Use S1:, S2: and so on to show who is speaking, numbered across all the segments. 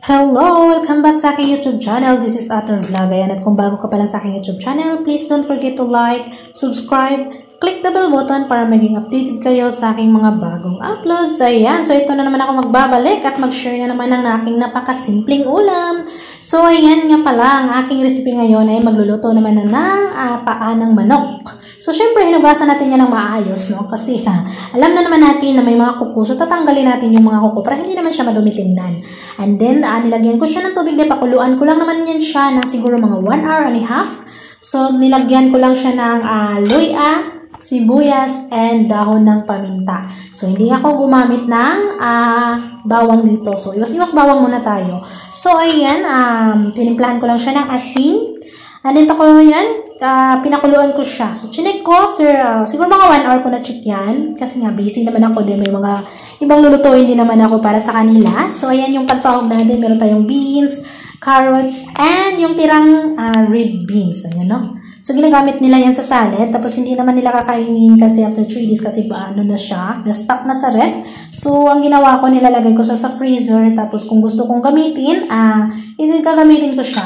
S1: Hello! Welcome back sa aking YouTube channel. This is Ator Vlog. Ayan, at kung bago ka pa lang sa aking YouTube channel, please don't forget to like, subscribe, click the bell button para maging updated kayo sa aking mga bagong uploads. Ayan, so ito na naman ako magbabalik at mag-share na naman ng aking napakasimpleng ulam. So ayan nga pala, ang aking recipe ngayon ay magluluto naman na ng paa ng manok. So, syempre, hinugasan natin yan ng maayos, no? Kasi, alam na naman natin na may mga kuko. So, tatanggalin natin yung mga kuko para hindi naman siya madumi tingnan. And then, nilagyan ko siya ng tubig na pakuluan ko lang naman yan siya ng siguro mga 1 hour and a half. So, nilagyan ko lang siya ng luya, sibuyas, and dahon ng paminta. So, hindi ako gumamit ng bawang dito. So, iwas-iwas bawang muna tayo. So, ayan, tinimplahan ko lang siya ng asin. And then, pinakuluan ko siya. So, chinek ko after, siguro mga 1 hour ko na-check yan. Kasi nga, busy naman ako din. May mga ibang lulutuin din naman ako para sa kanila. So, ayan yung pansahog natin. Meron tayong beans, carrots, and yung tirang red beans. Ayan, no? So, ginagamit nila yan sa salad. Tapos, hindi naman nila kakainin kasi after 3 days kasi ano na siya. Na-stock na sa ref. So, ang ginawa ko, nilalagay ko sa freezer. Tapos, kung gusto kong gamitin, gagamitin ko siya.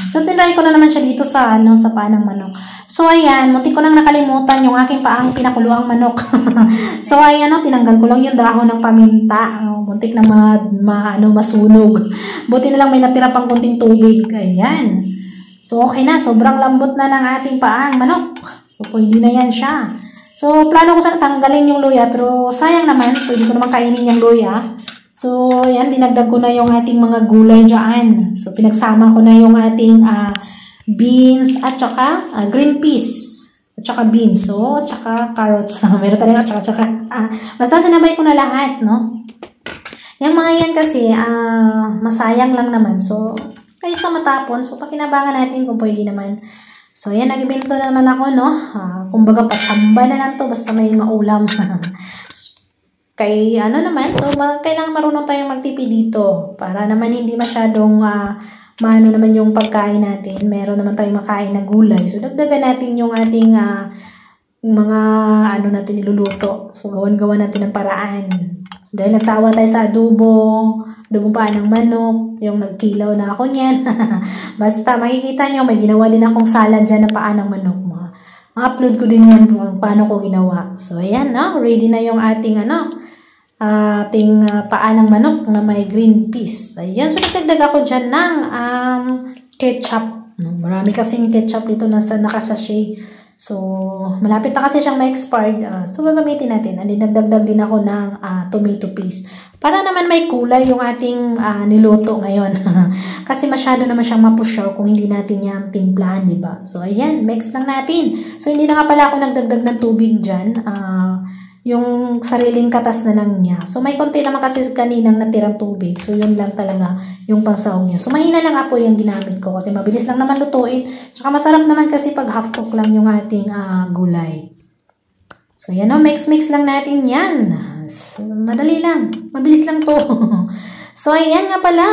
S1: So, tinry ko na naman siya dito sa paa ng manok. So, ayan, muntik ko nang nakalimutan yung aking paang pinakuluang manok. So, ayan, tinanggal ko lang yung dahon ng paminta. Muntik na masunog. Buti na lang may natira pang kunting tubig. Ayan. So, okay na. Sobrang lambot na ng ating paang manok. So, pwede na yan siya. So, plano ko sana tanggalin yung luya. Pero, sayang naman. Pwede ko naman kainin yung luya. So, yan, dinagdag ko na yung ating mga gulay dyan. So, pinagsama ko na yung ating beans at saka green peas. At saka beans. So, at saka carrots. Meron talaga at saka. Basta sinabay ko na lahat, no? Yung mga yan kasi, masayang lang naman. So, kaysa matapon. So, pakinabangan natin kung pwede naman. So, yan, nag-ibento na naman ako, no? Kumbaga, pasamba na lang to. Basta may maulam. Kay naman, so kailangan marunong tayong magtipid dito para naman hindi masyadong maano naman yung pagkain natin. Meron naman tayong makain na gulay. So dagdagan natin yung ating mga natin niluluto. So gawan-gawan natin ng paraan. Dahil nagsawa tayo sa adobo paa ng manok, yung nagkilaw na ako niyan. Basta makikita nyo, may ginawa din akong salad dyan na paa ng manok. Ma-upload ko din yan kung paano ko ginawa. So ayan, no? Ready na yung ating paa ng manok na may green peas. Ayan, so nagdagdag ako dyan ng ketchup. Marami kasing ketchup dito na nakasachet. So, malapit na kasi siyang ma-expired. So, gagamitin natin. And then, nagdagdag din ako ng tomato paste. Para naman may kulay yung ating niluto ngayon. Kasi masyado naman siyang mapusyaw kung hindi natin yan timplahan, diba? So, ayan, mix lang natin. So, hindi na nga pala ako nagdagdag ng tubig dyan. Yung sariling katas na lang niya. So, may konti naman kasi kaninang natirang tubig. So, yun lang talaga yung pangsahog niya. So, mahina lang apoy yung ginamit ko kasi mabilis lang naman lutuin. Tsaka masarap naman kasi pag half cook lang yung ating gulay. So, yan mix-mix lang natin yan. So, madali lang. Mabilis lang to. So, ayan nga pala.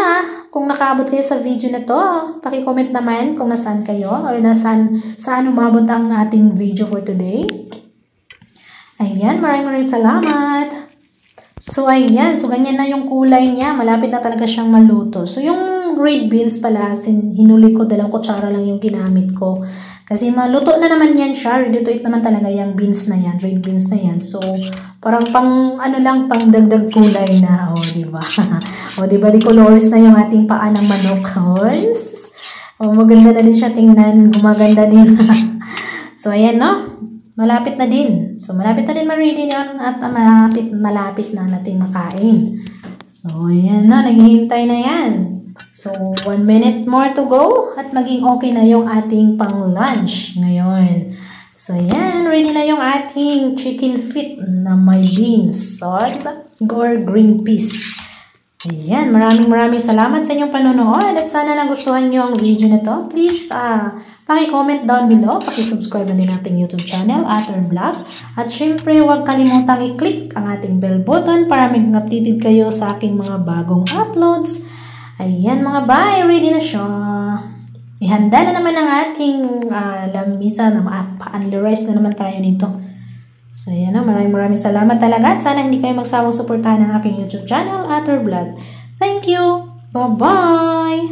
S1: Kung nakaabot kayo sa video na to, paki-comment naman kung nasaan kayo or saan umabot ang ating video for today. Ayan, maraming salamat. So, ayan. So, ganyan na yung kulay niya. Malapit na talaga siyang maluto. So, yung red beans pala, hinuli ko, 2 kutsara lang yung ginamit ko. Kasi maluto na naman yan siya. Ready to eat naman talaga yung beans na yan. Red beans na yan. So, parang pang dagdag kulay na. O, diba? O, diba, di colors na yung ating paa ng manok. O, maganda na din siya tingnan. Gumaganda din. So, ayan, no? Malapit na din. So, malapit na din ma-ready yan at malapit na natin makain. So, ayan na. Naghihintay na yan. So, 1 minute more to go at maging okay na yung ating pang-lunch ngayon. So, ayan. Ready na yung ating chicken feet na may beans. So, diba? Or green peas. Ayan. Maraming salamat sa inyong panonood at sana nagustuhan nyo ang video na to. Please, paki-comment down below, paki-subscribe na din ating YouTube channel, Ator Vlog. At syempre, huwag kalimutang i-click ang ating bell button para maging updated kayo sa aking mga bagong uploads. Ayan mga bye, ready na siya. Ihanda na naman ang ating lamisa na pa-unli rice na naman tayo dito. So ayan maraming salamat talaga at sana hindi kayo magsawang suportahan ng aking YouTube channel, Ator Vlog. Thank you! Bye-bye!